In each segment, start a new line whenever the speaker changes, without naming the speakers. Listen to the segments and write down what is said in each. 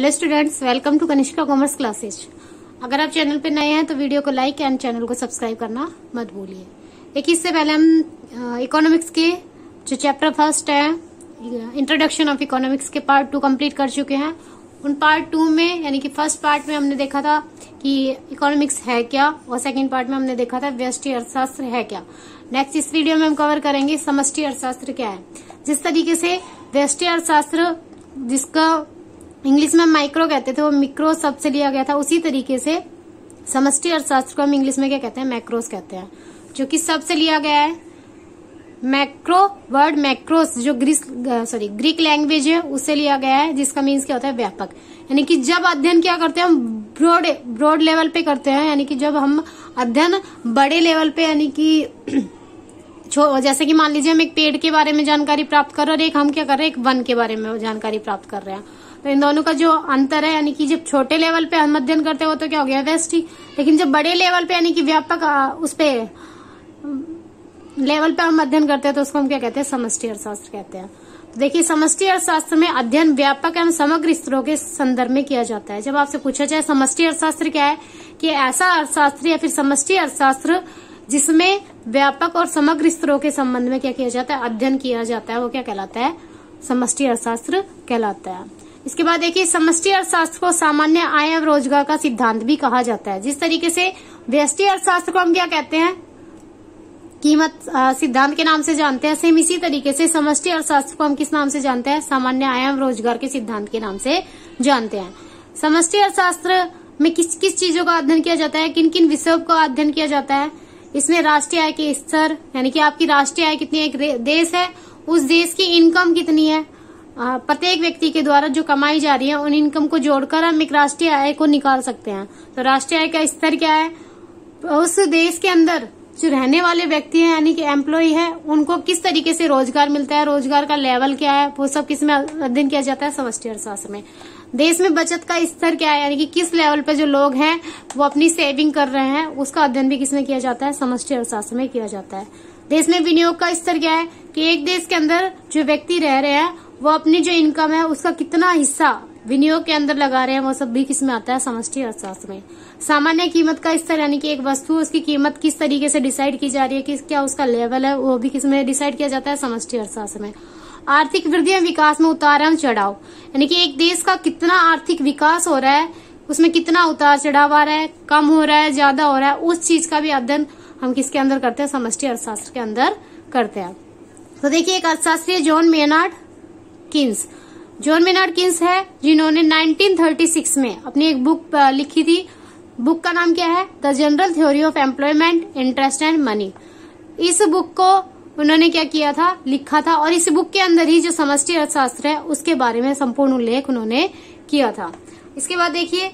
Hello students, welcome to Kanishka commerce classes. अगर आप channel पे नए हैं तो वीडियो को लाइक एंड चैनल को सब्सक्राइब करना मत भूलिए। देखिए, इससे पहले हम इकोनॉमिक्स के जो चैप्टर फर्स्ट है, इंट्रोडक्शन ऑफ इकोनॉमिक्स के पार्ट 2 कंप्लीट कर चुके हैं। उन पार्ट 2 में यानी कि फर्स्ट पार्ट में हमने देखा था कि इकोनॉमिक्स है क्या, और सेकेंड पार्ट में हमने देखा था व्यष्टि अर्थशास्त्र है क्या। नेक्स्ट इस वीडियो में हम कवर करेंगे समष्टि अर्थशास्त्र क्या है। जिस तरीके से व्यष्टि अर्थशास्त्र, जिसका इंग्लिश में माइक्रो कहते थे, वो मिक्रो शब्द से लिया गया था, उसी तरीके से समष्टि अर्थशास्त्र को हम इंग्लिश में क्या कहते हैं, मैक्रोस कहते हैं, जो कि शब्द से लिया गया है। मैक्रो वर्ड मैक्रोस जो ग्रीक लैंग्वेज है उससे लिया गया है, जिसका मीन्स क्या होता है, व्यापक। यानी कि जब अध्ययन क्या करते हैं हम ब्रॉड लेवल पे करते हैं, यानी कि जब हम अध्ययन बड़े लेवल पे, यानी कि जैसे कि मान लीजिए हम एक पेड़ के बारे में जानकारी प्राप्त कर रहे हैं और एक हम क्या कर रहे हैं, एक वन के बारे में जानकारी प्राप्त कर रहे हैं, तो इन दोनों का जो अंतर है, यानी कि जब छोटे लेवल पे हम अध्ययन करते हैं वो तो क्या हो गया, व्यष्टि। लेकिन जब बड़े लेवल पे यानी कि व्यापक उस पे लेवल पे हम अध्ययन करते हैं तो उसको हम क्या कहते हैं, समष्टि अर्थशास्त्र कहते हैं। तो देखिए, समष्टि अर्थशास्त्र में अध्ययन व्यापक एवं समग्र स्तरों के संदर्भ में किया जाता है। जब आपसे पूछा जाए समष्टि अर्थशास्त्र क्या है, कि ऐसा अर्थशास्त्र या फिर समष्टि अर्थशास्त्र जिसमें व्यापक और समग्र स्तरों के संबंध में क्या किया जाता है, अध्ययन किया जाता है, वो क्या कहलाता है, समष्टि अर्थशास्त्र कहलाता है। इसके बाद देखिए, समष्टि अर्थशास्त्र को सामान्य आय एवं रोजगार का सिद्धांत भी कहा जाता है। जिस तरीके से व्यष्टि अर्थशास्त्र को हम क्या कहते हैं, कीमत सिद्धांत के नाम से जानते हैं, सेम इसी तरीके से समष्टि अर्थशास्त्र को हम किस नाम से जानते हैं, सामान्य आय एवं रोजगार के सिद्धांत के नाम से जानते हैं। समष्टि अर्थशास्त्र में किस किस चीजों का अध्ययन किया जाता है, किन किन विषयों का अध्ययन किया जाता है। इसमें राष्ट्रीय आय के स्तर, यानी कि आपकी राष्ट्रीय आय कितनी है, एक देश है उस देश की इनकम कितनी है, प्रत्येक व्यक्ति के द्वारा जो कमाई जा रही है उन इनकम को जोड़कर हम एक राष्ट्रीय आय को निकाल सकते हैं। तो राष्ट्रीय आय का स्तर क्या है, उस देश के अंदर जो रहने वाले व्यक्ति हैं यानी कि एम्प्लॉय है, उनको किस तरीके से रोजगार मिलता है, रोजगार का लेवल क्या है, वो सब किसमें अध्ययन किया जाता है, समष्टि अर्थशास्त्र में। देश में बचत का स्तर क्या है, यानी कि किस लेवल पे जो लोग हैं वो अपनी सेविंग कर रहे हैं, उसका अध्ययन भी किसमें किया जाता है, समष्टि अर्थशास्त्र में किया जाता है। देश में विनियोग का स्तर क्या है, कि एक देश के अंदर जो व्यक्ति रह रहे हैं वो अपनी जो इनकम है उसका कितना हिस्सा विनियोग के अंदर लगा रहे हैं, वो सब भी किसमें आता है, समष्टि अर्थशास्त्र में। सामान्य कीमत का स्तर, यानी कि एक वस्तु उसकी कीमत किस तरीके से डिसाइड की जा रही है, किस क्या उसका लेवल है, वो भी किसमें डिसाइड किया जाता है, समष्टि अर्थशास्त्र में। आर्थिक वृद्धि एवं विकास में उतार एवं चढ़ाव, यानी कि एक देश का कितना आर्थिक विकास हो रहा है, उसमें कितना उतार चढ़ाव आ रहा है, कम हो रहा है, ज्यादा हो रहा है, उस चीज का भी अध्ययन हम किसके अंदर करते हैं, समष्टि अर्थशास्त्र के अंदर करते हैं। तो देखिए, एक अर्थशास्त्री जॉन मेनार्ड किन्स है, जिन्होंने 1936 में अपनी एक बुक लिखी थी। बुक का नाम क्या है, the general theory of employment, interest and money. इस बुक को उन्होंने क्या किया था, लिखा था, और इस बुक के अंदर ही जो समष्टि अर्थशास्त्र है उसके बारे में संपूर्ण उल्लेख उन्होंने किया था। इसके बाद देखिए,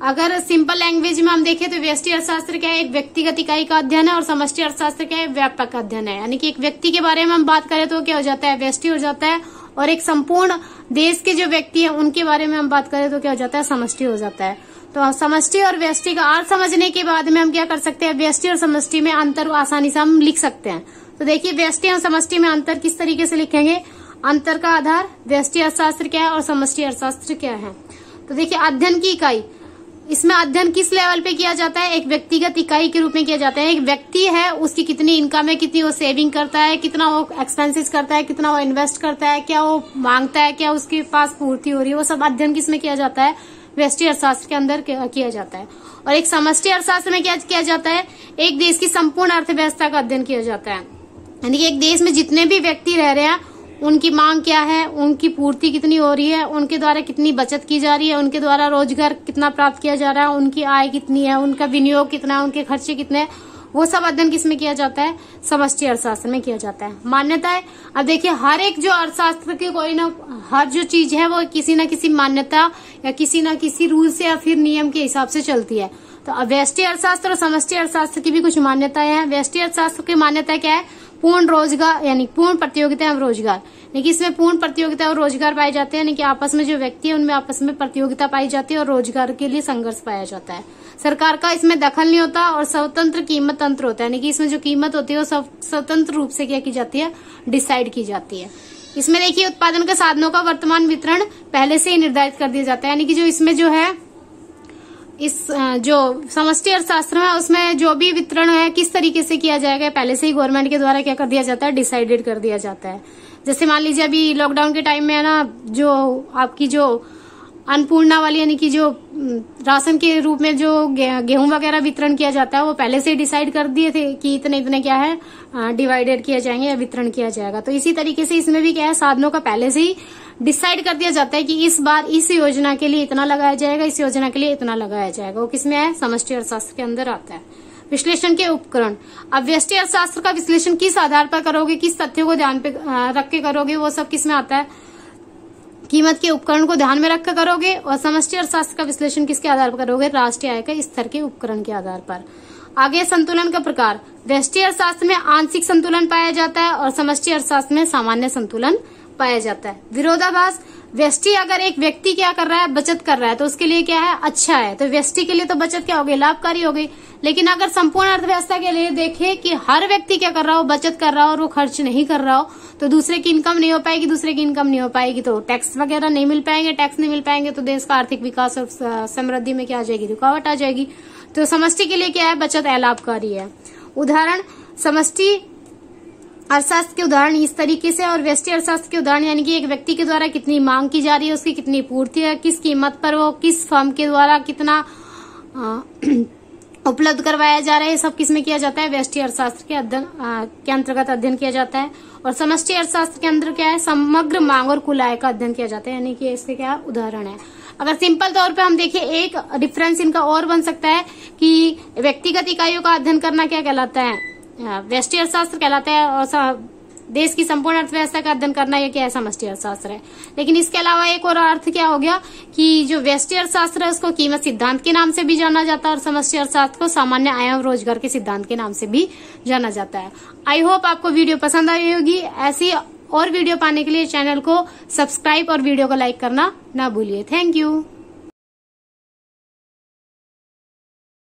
अगर सिंपल लैंग्वेज में हम देखें तो व्यष्टि अर्थशास्त्र क्या है, एक व्यक्तिगत इकाई का अध्ययन है, और समष्टि अर्थशास्त्र क्या है, व्यापक अध्ययन है। यानी कि एक व्यक्ति के बारे में हम बात करें तो क्या हो जाता है, व्यष्टि हो जाता है, और एक संपूर्ण देश के जो व्यक्ति है उनके बारे में हम बात करें तो क्या हो जाता है, समष्टि हो जाता है। तो समष्टि और व्यष्टि का अर्थ समझने के बाद में हम क्या कर सकते हैं, व्यष्टि और समष्टि में अंतर आसानी से हम लिख सकते हैं। तो देखिए, व्यष्टि और समष्टि में अंतर किस तरीके से लिखेंगे, अंतर का आधार व्यष्टि अर्थशास्त्र क्या है और समष्टि अर्थशास्त्र क्या है। तो देखिए, अध्ययन की इकाई, इसमें अध्ययन किस लेवल पे किया जाता है, एक व्यक्तिगत इकाई के रूप में किया जाता है। एक व्यक्ति है, उसकी कितनी इनकम है, कितनी वो सेविंग करता है, कितना वो एक्सपेंसेस करता है, कितना वो इन्वेस्ट करता है, क्या वो मांगता है, क्या उसके पास पूर्ति हो रही है, वो सब अध्ययन किसमें किया जाता है, व्यष्टि अर्थशास्त्र के अंदर किया जाता है। और एक समष्टि अर्थशास्त्र में क्या किया जाता है, एक देश की संपूर्ण अर्थव्यवस्था का अध्ययन किया जाता है। यानी कि एक देश में जितने भी व्यक्ति रह रहे हैं उनकी मांग क्या है, उनकी पूर्ति कितनी हो रही है, उनके द्वारा कितनी बचत की जा रही है, उनके द्वारा रोजगार कितना प्राप्त किया जा रहा है, उनकी आय कितनी है, उनका विनियोग कितना है, उनके खर्चे कितने हैं, वो सब अध्ययन किसमें किया जाता है, समष्टि अर्थशास्त्र में किया जाता है। मान्यताएं, अब देखिए, हर एक जो अर्थशास्त्र की कोई ना हर जो चीज है वो किसी न किसी मान्यता या किसी न किसी रूल से या फिर नियम के हिसाब से चलती है। तो व्यष्टि अर्थशास्त्र और समष्टि अर्थशास्त्र की भी कुछ मान्यताएं हैं। व्यष्टि अर्थशास्त्र की मान्यता क्या है, पूर्ण रोजगार, यानी पूर्ण प्रतियोगिता एवं रोजगार, यानी कि इसमें पूर्ण प्रतियोगिता और रोजगार पाए जाते हैं, यानी कि आपस में जो व्यक्ति है उनमें आपस में प्रतियोगिता पाई जाती है और रोजगार के लिए संघर्ष पाया जाता है। सरकार का इसमें दखल नहीं होता और स्वतंत्र कीमत तंत्र होता है, यानी कि इसमें जो कीमत होती है वो स्वतंत्र रूप से क्या की जाती है, डिसाइड की जाती है। इसमें देखिए उत्पादन के साधनों का वर्तमान वितरण पहले से ही निर्धारित कर दिया जाता है, यानी कि जो इसमें जो है इस जो समष्टि अर्थशास्त्र है उसमें जो भी वितरण है किस तरीके से किया जाएगा पहले से ही गवर्नमेंट के द्वारा क्या कर दिया जाता है, डिसाइडेड कर दिया जाता है। जैसे मान लीजिए अभी लॉकडाउन के टाइम में है ना, जो आपकी जो अन्नपूर्णा वाली यानी कि जो राशन के रूप में जो गेहूं वगैरह वितरण किया जाता है वो पहले से ही डिसाइड कर दिए थे कि इतने इतने क्या है डिवाइडेड किया जाएंगे या वितरण किया जाएगा। तो इसी तरीके से इसमें भी क्या है, साधनों का पहले से ही डिसाइड कर दिया जाता है कि इस बार इस योजना के लिए इतना लगाया जाएगा, इस योजना के लिए इतना लगाया जाएगा। वो किसमें है, समष्टि अर्थशास्त्र के अंदर आता है। विश्लेषण के उपकरण, अब व्यष्टि अर्थशास्त्र का विश्लेषण किस आधार पर करोगे, किस तथ्यों को ध्यान पे रख के करोगे, वो सब किसमें आता है, कीमत के उपकरण को ध्यान में रखकर करोगे। और समष्टि अर्थशास्त्र का विश्लेषण किसके आधार पर करोगे, राष्ट्रीय आय के स्तर के उपकरण के आधार पर। आगे संतुलन का प्रकार, व्यष्टि अर्थशास्त्र में आंशिक संतुलन पाया जाता है और समष्टि अर्थशास्त्र में सामान्य संतुलन पाया जाता है। विरोधाभास, व्यष्टि अगर एक व्यक्ति क्या कर रहा है, बचत कर रहा है तो उसके लिए क्या है, अच्छा है, तो व्यष्टि के लिए तो बचत क्या हो गई, लाभकारी हो गई। लेकिन अगर संपूर्ण अर्थव्यवस्था के लिए देखे कि हर व्यक्ति क्या कर रहा हो, बचत कर रहा हो और वो खर्च नहीं कर रहा हो, तो दूसरे की इनकम नहीं हो पाएगी, दूसरे की इनकम नहीं हो पाएगी तो टैक्स वगैरह नहीं मिल पाएंगे, टैक्स नहीं मिल पाएंगे तो देश का आर्थिक विकास और समृद्धि में क्या आ जाएगी, रुकावट आ जाएगी। तो समष्टि के लिए क्या है, बचत अलाभकारी है। उदाहरण, समष्टि अर्थशास्त्र के उदाहरण इस तरीके से और व्यष्टि अर्थशास्त्र के उदाहरण यानी कि एक व्यक्ति के द्वारा कितनी मांग की जा रही है, उसकी कितनी पूर्ति है, किस कीमत पर वो किस फर्म के द्वारा कितना उपलब्ध करवाया जा रहा है, ये सब किसमें किया जाता है, व्यष्टि अर्थशास्त्र के अध्ययन के अंतर्गत अध्ययन किया जाता है। और समष्टि अर्थशास्त्र के अंदर क्या है, समग्र मांग और कुल आय का अध्ययन किया जाता है, यानी कि इसके क्या उदाहरण है। अगर सिंपल तौर पे हम देखें, एक डिफरेंस इनका और बन सकता है कि व्यक्तिगत इकाइयों का अध्ययन करना क्या कहलाता है, व्यष्टि अर्थशास्त्र कहलाता है, और देश की संपूर्ण अर्थव्यवस्था का अध्ययन करना यह क्या है, समष्टि अर्थशास्त्र है। लेकिन इसके अलावा एक और अर्थ क्या हो गया कि जो व्यष्टि अर्थशास्त्र है उसको कीमत सिद्धांत के नाम से भी जाना जाता है और समष्टि अर्थशास्त्र को सामान्य आय और रोजगार के सिद्धांत के नाम से भी जाना जाता है। आई होप आपको वीडियो पसंद आई होगी। ऐसी और वीडियो पाने के लिए चैनल को सब्सक्राइब और वीडियो को लाइक करना ना भूलिए। Thank you.